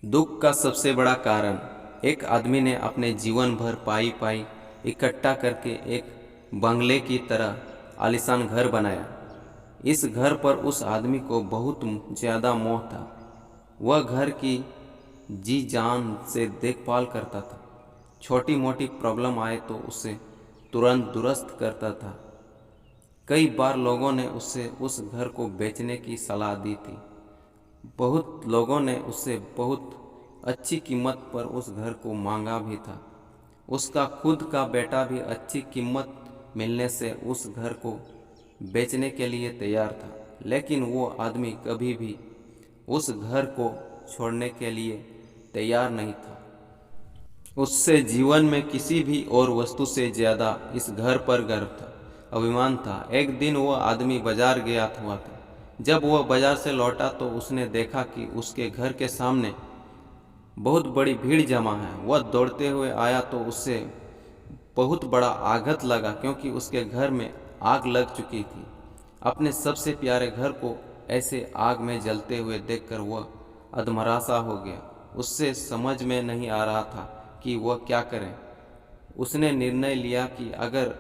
दुख का सबसे बड़ा कारण एक आदमी ने अपने जीवन भर पाई पाई इकट्ठा करके एक बंगले की तरह आलीशान घर बनाया। इस घर पर उस आदमी को बहुत ज़्यादा मोह था। वह घर की जी जान से देखभाल करता था। छोटी मोटी प्रॉब्लम आए तो उसे तुरंत दुरुस्त करता था। कई बार लोगों ने उससे उस घर को बेचने की सलाह दी थी। बहुत लोगों ने उससे बहुत अच्छी कीमत पर उस घर को मांगा भी था। उसका खुद का बेटा भी अच्छी कीमत मिलने से उस घर को बेचने के लिए तैयार था, लेकिन वो आदमी कभी भी उस घर को छोड़ने के लिए तैयार नहीं था। उससे जीवन में किसी भी और वस्तु से ज़्यादा इस घर पर गर्व था, अभिमान था। एक दिन वो आदमी बाजार गया हुआ था। जब वह बाजार से लौटा तो उसने देखा कि उसके घर के सामने बहुत बड़ी भीड़ जमा है। वह दौड़ते हुए आया तो उससे बहुत बड़ा आघात लगा, क्योंकि उसके घर में आग लग चुकी थी। अपने सबसे प्यारे घर को ऐसे आग में जलते हुए देखकर वह अधमरासा हो गया। उससे समझ में नहीं आ रहा था कि वह क्या करे। उसने निर्णय लिया कि अगर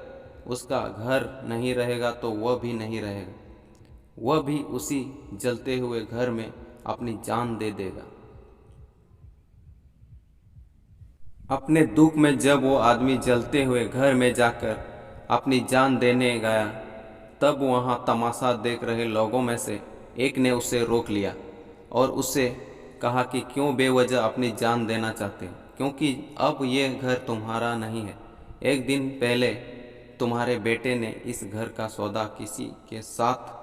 उसका घर नहीं रहेगा तो वह भी नहीं रहेगा। वह भी उसी जलते हुए घर में अपनी जान दे देगा। अपने दुख में जब वो आदमी जलते हुए घर में जाकर अपनी जान देने गया, तब वहाँ तमाशा देख रहे लोगों में से एक ने उसे रोक लिया और उससे कहा कि क्यों बेवजह अपनी जान देना चाहते हो, क्योंकि अब ये घर तुम्हारा नहीं है। एक दिन पहले तुम्हारे बेटे ने इस घर का सौदा किसी के साथ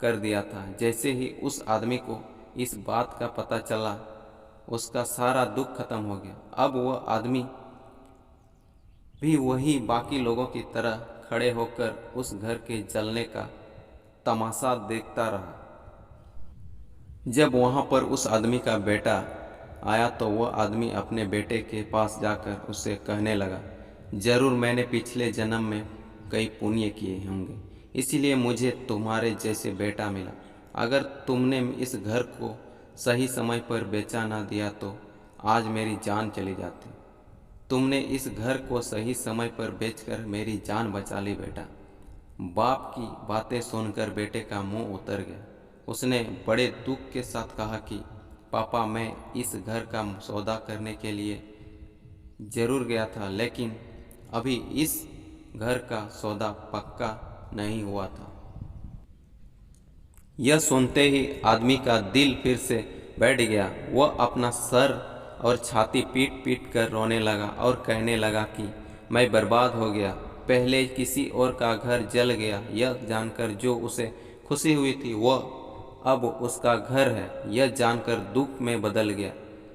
कर दिया था। जैसे ही उस आदमी को इस बात का पता चला, उसका सारा दुख खत्म हो गया। अब वह आदमी भी वही बाकी लोगों की तरह खड़े होकर उस घर के जलने का तमाशा देखता रहा। जब वहाँ पर उस आदमी का बेटा आया तो वह आदमी अपने बेटे के पास जाकर उससे कहने लगा, ज़रूर मैंने पिछले जन्म में कई पुण्य किए होंगे, इसीलिए मुझे तुम्हारे जैसे बेटा मिला। अगर तुमने इस घर को सही समय पर बेचा ना दिया तो आज मेरी जान चली जाती। तुमने इस घर को सही समय पर बेचकर मेरी जान बचा ली बेटा। बाप की बातें सुनकर बेटे का मुंह उतर गया। उसने बड़े दुख के साथ कहा कि पापा, मैं इस घर का सौदा करने के लिए ज़रूर गया था, लेकिन अभी इस घर का सौदा पक्का नहीं हुआ था। यह सुनते ही आदमी का दिल फिर से बैठ गया। वह अपना सर और छाती पीट पीट कर रोने लगा और कहने लगा कि मैं बर्बाद हो गया। पहले किसी और का घर जल गया, यह जानकर जो उसे खुशी हुई थी वह अब उसका घर है, यह जानकर दुख में बदल गया।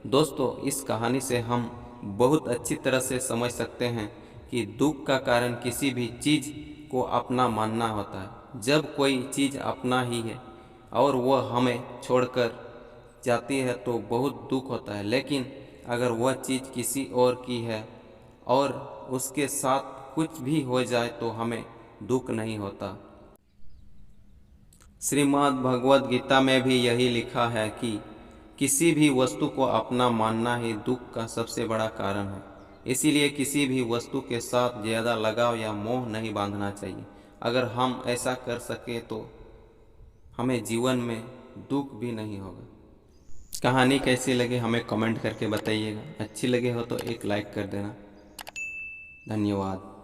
दोस्तों, इस कहानी से हम बहुत अच्छी तरह से समझ सकते हैं कि दुख का कारण किसी भी चीज़ को अपना मानना होता है। जब कोई चीज़ अपना ही है और वह हमें छोड़कर जाती है तो बहुत दुख होता है, लेकिन अगर वह चीज़ किसी और की है और उसके साथ कुछ भी हो जाए तो हमें दुख नहीं होता। श्रीमद् भगवद गीता में भी यही लिखा है कि किसी भी वस्तु को अपना मानना ही दुख का सबसे बड़ा कारण है। इसीलिए किसी भी वस्तु के साथ ज़्यादा लगाव या मोह नहीं बांधना चाहिए। अगर हम ऐसा कर सके तो हमें जीवन में दुख भी नहीं होगा। कहानी कैसी लगी हमें कमेंट करके बताइएगा। अच्छी लगे हो तो एक लाइक कर देना। धन्यवाद।